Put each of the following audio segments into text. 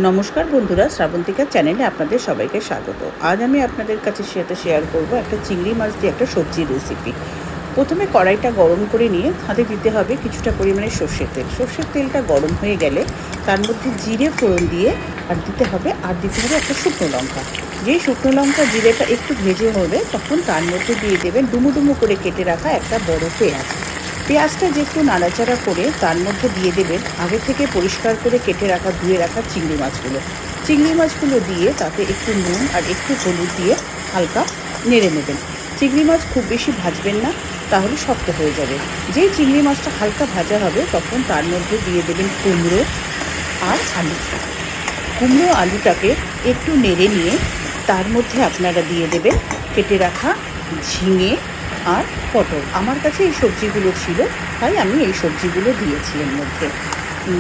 নমস্কার বন্ধুরা, শ্রাবন্তিকা চ্যানেলে আপনাদের সবাইকে স্বাগত। আজ আমি আপনাদের কাছে শেয়ার করব একটা চিংড়ি মাছ দিয়ে একটা সবজির রেসিপি। প্রথমে কড়াইটা গরম করে নিয়ে হাতে দিতে হবে কিছুটা পরিমাণে সর্ষের তেল। সর্ষের তেলটা গরম হয়ে গেলে তার মধ্যে জিরে ফোড়ন দিয়ে দিতে হবে একটা শুকনো লঙ্কা। যেই শুকনো লঙ্কা জিরেটা একটু ভেজে হবে তখন তার মধ্যে দিয়ে দেবেন ডুমো ডুমো করে কেটে রাখা একটা বড় পেঁয়াজ। পেঁয়াজটা যে একটু নাড়াচাড়া করে তার মধ্যে দিয়ে দেবেন আগে থেকে পরিষ্কার করে কেটে রাখা ধুয়ে রাখা চিংড়ি মাছগুলো দিয়ে তাতে একটু নুন আর একটু হলুদ দিয়ে হালকা নেড়ে নেবেন। চিংড়ি মাছ খুব বেশি ভাজবেন না, তাহলে শক্ত হয়ে যাবে। যেই চিংড়ি মাছটা হালকা ভাজা হবে তখন তার মধ্যে দিয়ে দেবেন কুমড়ো আর আলু। কুমড়ো আলুটাকে একটু নেড়ে নিয়ে তার মধ্যে আপনারা দিয়ে দেবেন কেটে রাখা ঝিঙে আর পটল। আমার কাছে এই সবজিগুলো ছিল, তাই আমি এই সবজিগুলো দিয়েছি এর মধ্যে।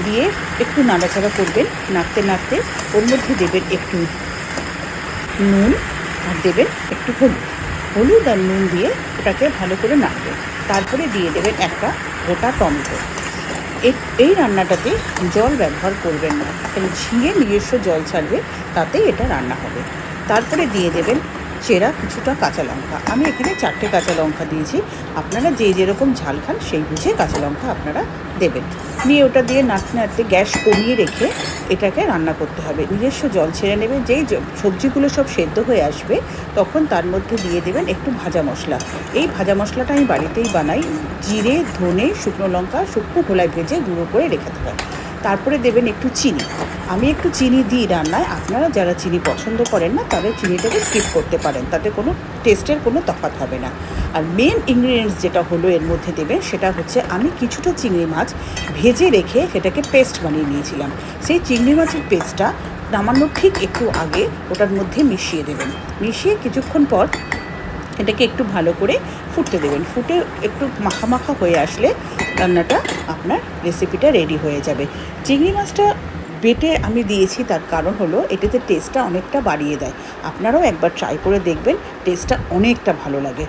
দিয়ে একটু নাড়াচাড়া করবেন, নাড়তে নাড়তে ওর মধ্যে দেবেন একটু নুন আর দেবেন একটু হলুদ আর নুন দিয়ে ওটাকে ভালো করে নাড়বেন। তারপরে দিয়ে দেবেন একটা গোটা টমেটো। এই রান্নাটাতে জল ব্যবহার করবেন না, কারণ ঝিঙে নিজস্ব জল ছাড়বে, তাতেই এটা রান্না হবে। তারপরে দিয়ে দেবেন চেরা কিছুটা কাঁচা লঙ্কা। আমি এখানে 4টে কাঁচা লঙ্কা দিয়েছি, আপনারা যে যেরকম ঝাল খান সেই বুঝে কাঁচা লঙ্কা আপনারা দেবেন। নিয়ে ওটা দিয়ে নাড়তে নাড়তে গ্যাস কমিয়ে রেখে এটাকে রান্না করতে হবে। নিজস্ব জল ছেড়ে নেবে। যেই সবজিগুলো সব সেদ্ধ হয়ে আসবে তখন তার মধ্যে দিয়ে দেবেন একটু ভাজা মশলা। এই ভাজা মশলাটা আমি বাড়িতেই বানাই। জিরে, ধনে, শুকনো লঙ্কা শুকনো খোলায় ভেজে গুঁড়ো করে রেখে দেবেন। তারপরে দেবেন একটু চিনি। আমি একটু চিনি দিই রান্নায়, আপনারা যারা চিনি পছন্দ করেন না তাদের চিনিটাকে স্কিপ করতে পারেন, তাতে কোনো টেস্টের কোনো তফাৎ হবে না। আর মেন ইনগ্রিডিয়েন্টস যেটা হলো এর মধ্যে দেবেন সেটা হচ্ছে আমি কিছুটা চিংড়ি মাছ ভেজে রেখে সেটাকে পেস্ট বানিয়ে নিয়েছিলাম। সেই চিংড়ি মাছের পেস্টটা নামানোর ঠিক একটু আগে ওটার মধ্যে মিশিয়ে দেবেন। মিশিয়ে কিছুক্ষণ পর এটাকে একটু ভালো করে ফুটতে দেবেন। ফুটে একটু মাখা মাখা হয়ে আসলে রান্নাটা আপনার রেসিপিটা রেডি হয়ে যাবে। চিংড়ি মাছটা বেটে আমি দিয়েছি, তার কারণ হলো এটাতে টেস্টটা অনেকটা বাড়িয়ে দেয়। আপনারাও একবার ট্রাই করে দেখবেন, টেস্টটা অনেকটা ভালো লাগে।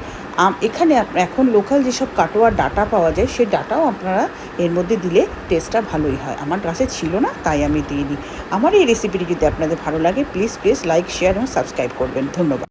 এখানে এখন লোকাল যেসব কাটোয়ার ডাটা পাওয়া যায় সেই ডাটাও আপনারা এর মধ্যে দিলে টেস্টটা ভালোই হয়। আমার কাছে ছিল না তাই আমি দিইনি। আমার এই রেসিপিটি যদি আপনাদের ভালো লাগে প্লিজ লাইক, শেয়ার এবং সাবস্ক্রাইব করবেন। ধন্যবাদ।